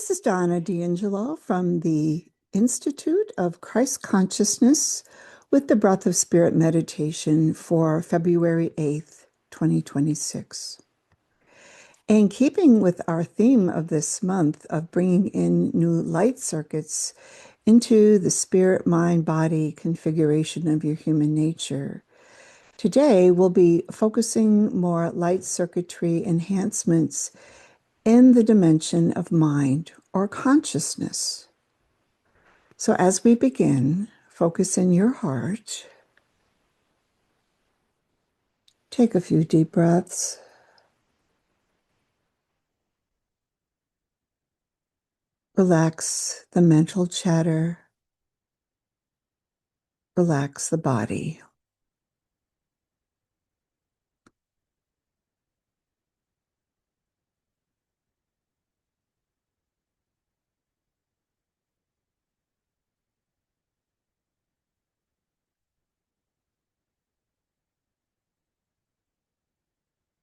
This is Donna D'Angelo from the Institute of Christ Consciousness with the Breath of Spirit meditation for February 8th, 2026. In keeping with our theme of this month of bringing in new light circuits into the spirit, mind, body configuration of your human nature, today we'll be focusing more light circuitry enhancements in the dimension of mind or consciousness. So as we begin, focus in your heart. Take a few deep breaths. Relax the mental chatter. Relax the body.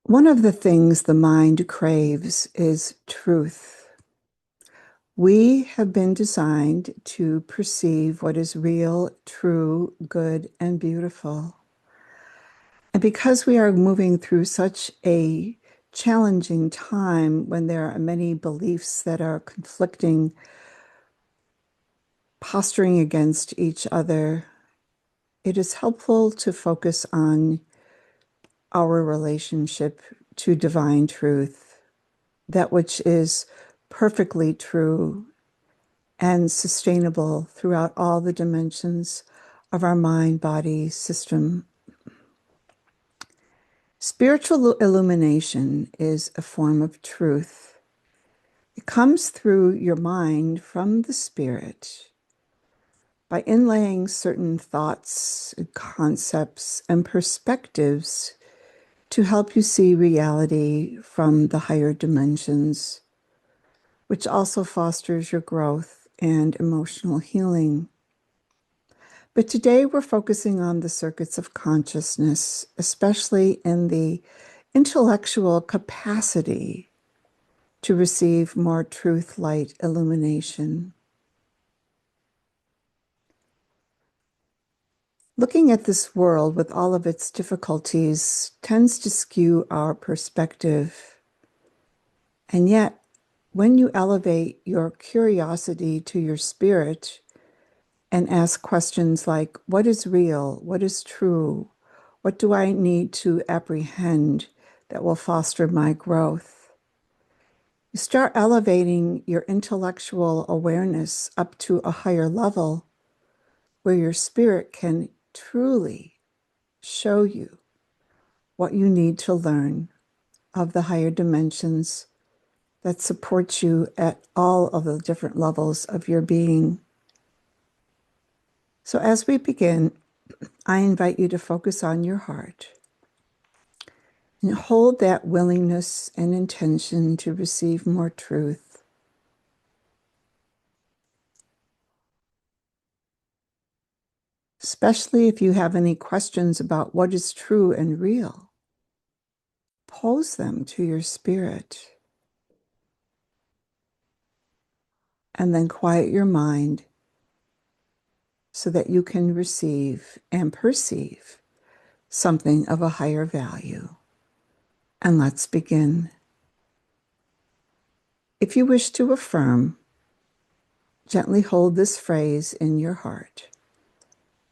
One of the things the mind craves is truth. We have been designed to perceive what is real, true, good, and beautiful. And because we are moving through such a challenging time when there are many beliefs that are conflicting, posturing against each other, it is helpful to focus on our relationship to divine truth, that which is perfectly true and sustainable throughout all the dimensions of our mind, body, system. Spiritual illumination is a form of truth. It comes through your mind from the spirit by inlaying certain thoughts, concepts, and perspectives to help you see reality from the higher dimensions, which also fosters your growth and emotional healing. But today we're focusing on the circuits of consciousness, especially in the intellectual capacity to receive more truth, light, illumination. Looking at this world with all of its difficulties tends to skew our perspective. And yet, when you elevate your curiosity to your spirit and ask questions like, what is real? What is true? What do I need to apprehend that will foster my growth? You start elevating your intellectual awareness up to a higher level where your spirit can truly show you what you need to learn of the higher dimensions that supports you at all of the different levels of your being. So as we begin, I invite you to focus on your heart and hold that willingness and intention to receive more truth. Especially if you have any questions about what is true and real, pose them to your spirit and then quiet your mind so that you can receive and perceive something of a higher value. And let's begin. If you wish to affirm, gently hold this phrase in your heart.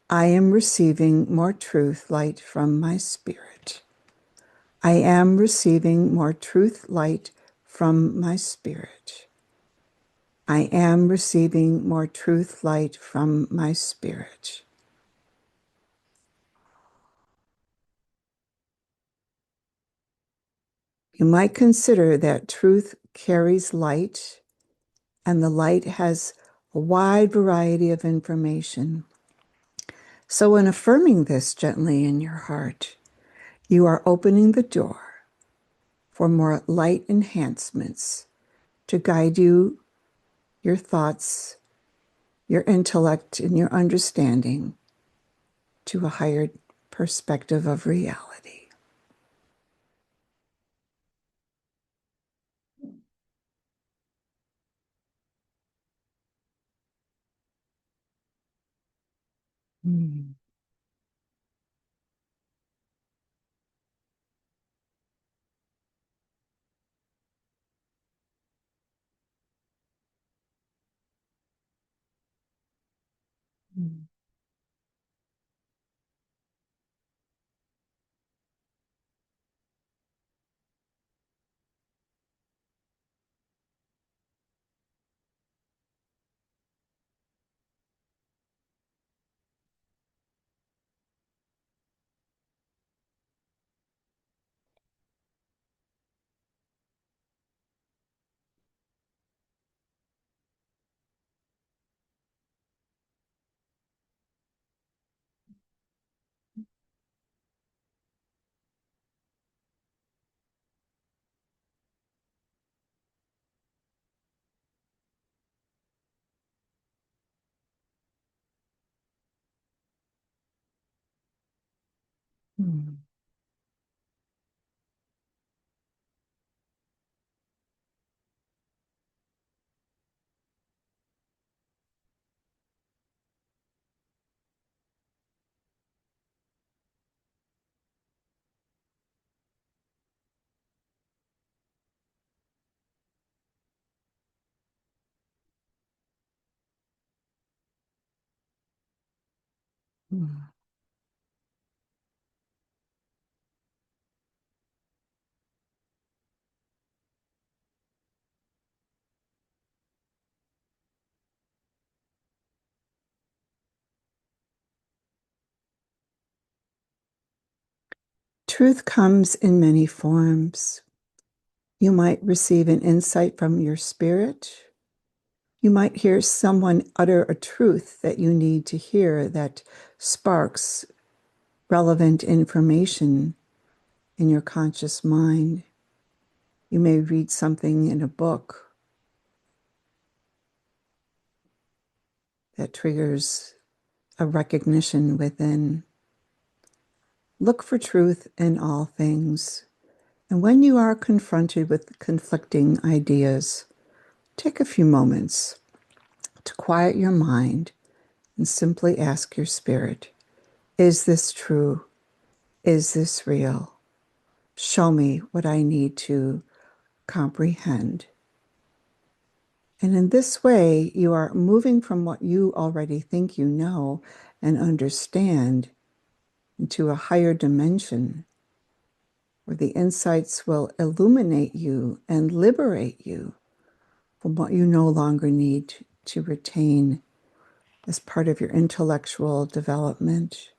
I am receiving more truth, light from my spirit. I am receiving more truth, light from my spirit. I am receiving more truth, light from my spirit. You might consider that truth carries light, and the light has a wide variety of information. So in affirming this gently in your heart, you are opening the door for more light enhancements to guide you, your thoughts, your intellect, and your understanding to a higher perspective of reality. Mm. Mm. Mm. Mm. Truth comes in many forms. You might receive an insight from your spirit. You might hear someone utter a truth that you need to hear that sparks relevant information in your conscious mind. You may read something in a book that triggers a recognition within. Look for truth in all things. And when you are confronted with conflicting ideas, take a few moments to quiet your mind and simply ask your spirit, is this true? Is this real? Show me what I need to comprehend. And in this way, you are moving from what you already think you know and understand into a higher dimension where the insights will illuminate you and liberate you from what you no longer need to retain as part of your intellectual development.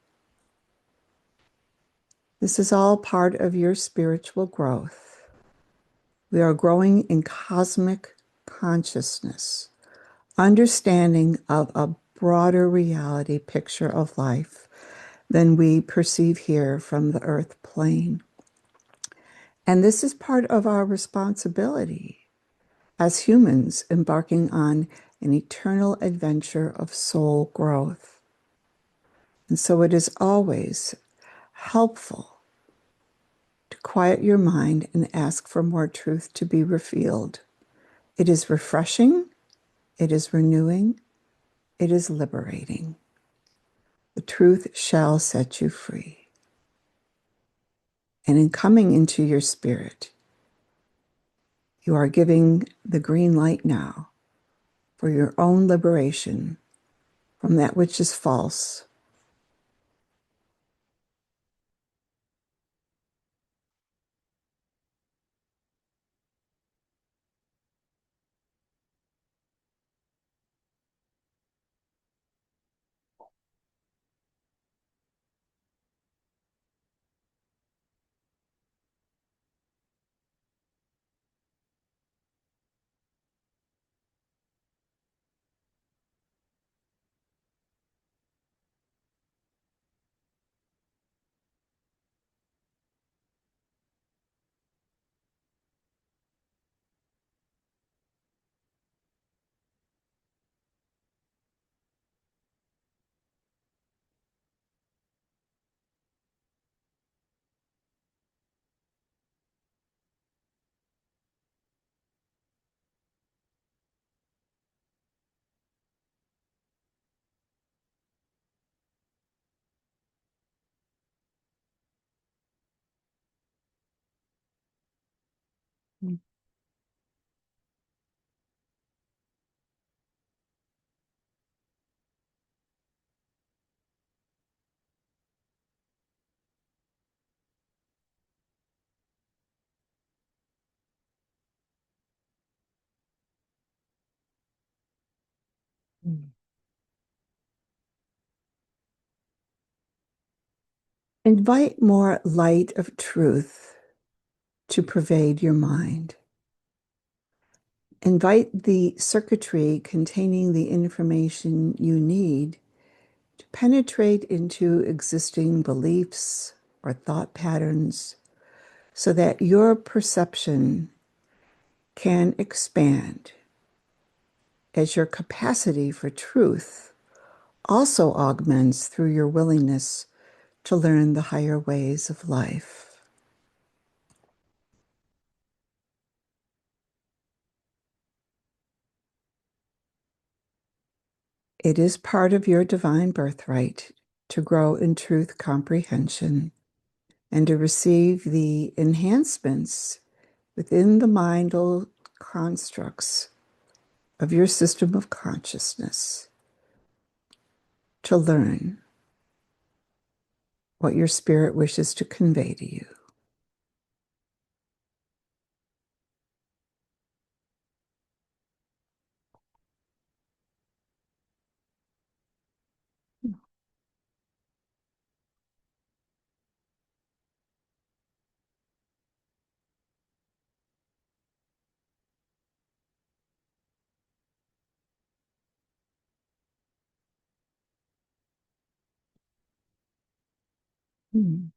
This is all part of your spiritual growth. We are growing in cosmic consciousness, understanding of a broader reality picture of life than we perceive here from the earth plane. And this is part of our responsibility as humans embarking on an eternal adventure of soul growth. And so it is always helpful to quiet your mind and ask for more truth to be revealed. It is refreshing, it is renewing, it is liberating. The truth shall set you free. And in coming into your spirit, you are giving the green light now for your own liberation from that which is false. Mm. Mm. Invite more light of truth to pervade your mind. Invite the circuitry containing the information you need to penetrate into existing beliefs or thought patterns so that your perception can expand as your capacity for truth also augments through your willingness to learn the higher ways of life. It is part of your divine birthright to grow in truth comprehension and to receive the enhancements within the mindal constructs of your system of consciousness to learn what your spirit wishes to convey to you. Mm.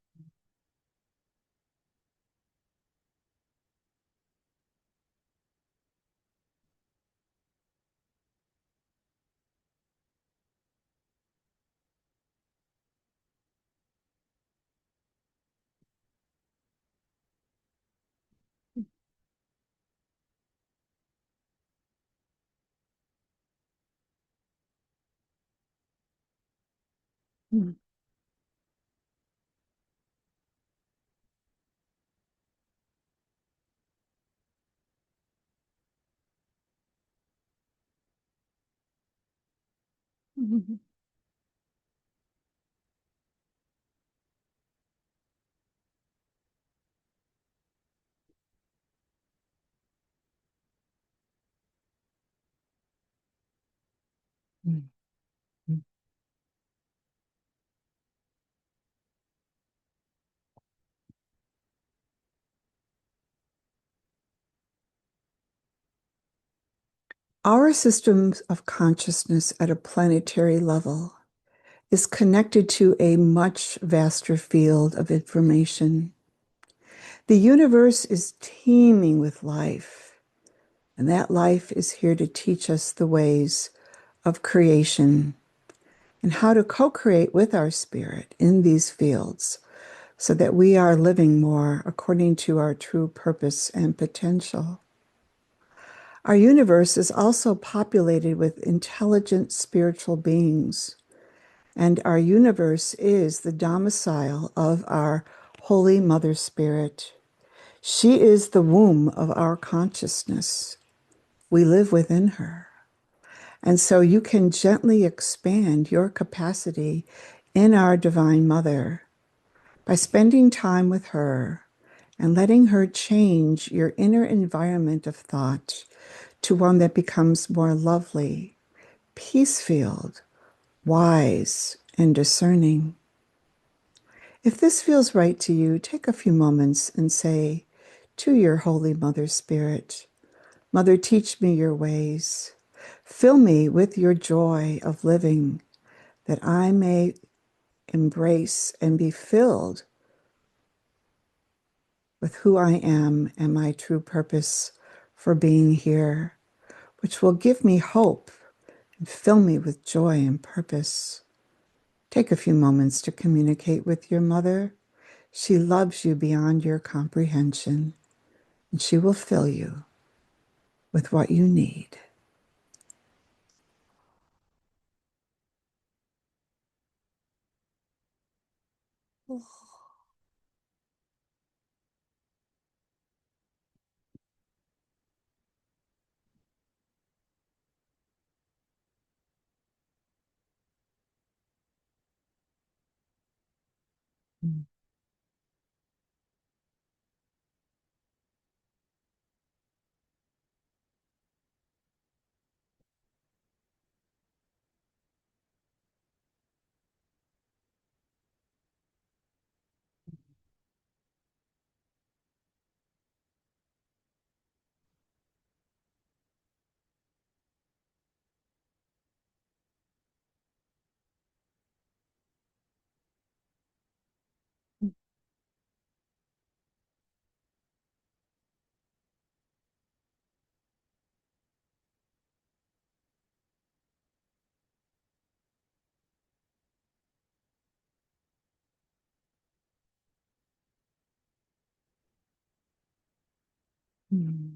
Mm. Mm. Mm. Mm. Our systems of consciousness at a planetary level is connected to a much vaster field of information. The universe is teeming with life, and that life is here to teach us the ways of creation and how to co-create with our spirit in these fields so that we are living more according to our true purpose and potential. Our universe is also populated with intelligent spiritual beings, and our universe is the domicile of our Holy Mother Spirit. She is the womb of our consciousness. We live within her. And so you can gently expand your capacity in our Divine Mother by spending time with her and letting her change your inner environment of thought to one that becomes more lovely, peace-filled, wise, and discerning. If this feels right to you, take a few moments and say to your Holy Mother Spirit, Mother, teach me your ways. Fill me with your joy of living, that I may embrace and be filled with who I am and my true purpose for being here, which will give me hope and fill me with joy and purpose. Take a few moments to communicate with your mother. She loves you beyond your comprehension, and she will fill you with what you need. Mm. Mm.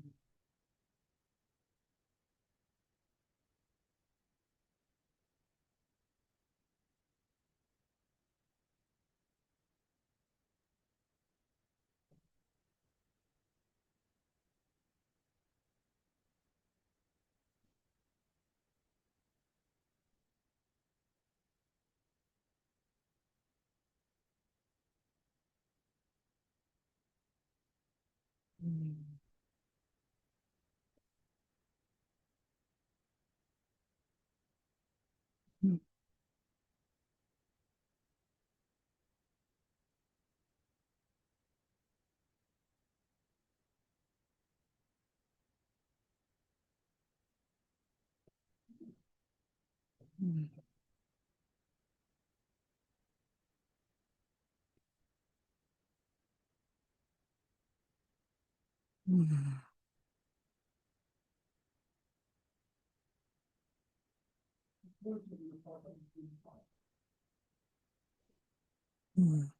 Mm. Mm. Mm. Mm. Mm. Mm.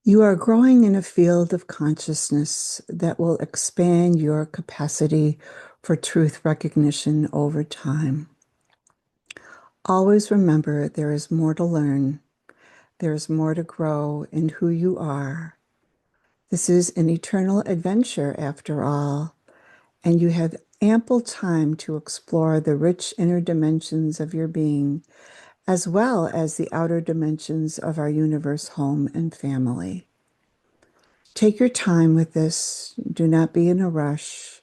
You are growing in a field of consciousness that will expand your capacity for truth recognition over time. Always remember there is more to learn, there is more to grow in who you are. This is an eternal adventure, after all, and you have ample time to explore the rich inner dimensions of your being, as well as the outer dimensions of our universe, home, and family. Take your time with this. Do not be in a rush,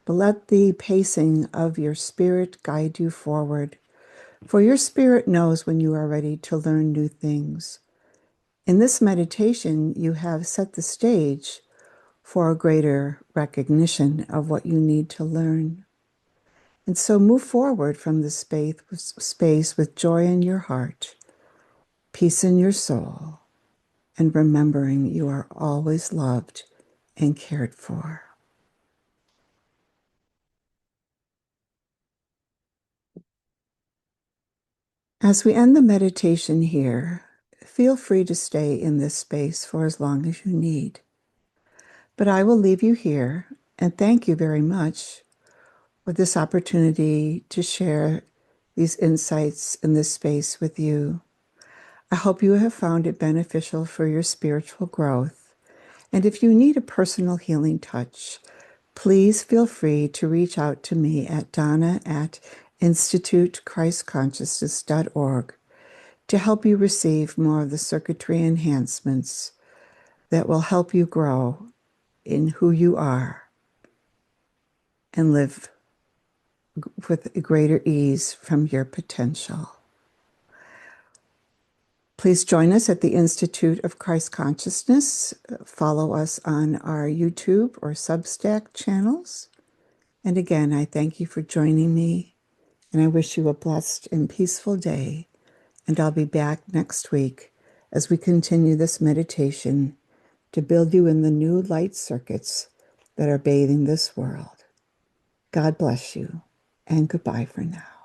but let the pacing of your spirit guide you forward. For your spirit knows when you are ready to learn new things. In this meditation, you have set the stage for a greater recognition of what you need to learn. And so move forward from this space with joy in your heart, peace in your soul, and remembering you are always loved and cared for. As we end the meditation here, feel free to stay in this space for as long as you need. But I will leave you here and thank you very much for this opportunity to share these insights in this space with you. I hope you have found it beneficial for your spiritual growth. And if you need a personal healing touch, please feel free to reach out to me at donna@institutechristconsciousness.org to help you receive more of the circuitry enhancements that will help you grow in who you are and live with greater ease from your potential. Please join us at the Institute of Christ Consciousness. Follow us on our YouTube or Substack channels. And again, I thank you for joining me, and I wish you a blessed and peaceful day. And I'll be back next week as we continue this meditation to build you in the new light circuits that are bathing this world. God bless you, and goodbye for now.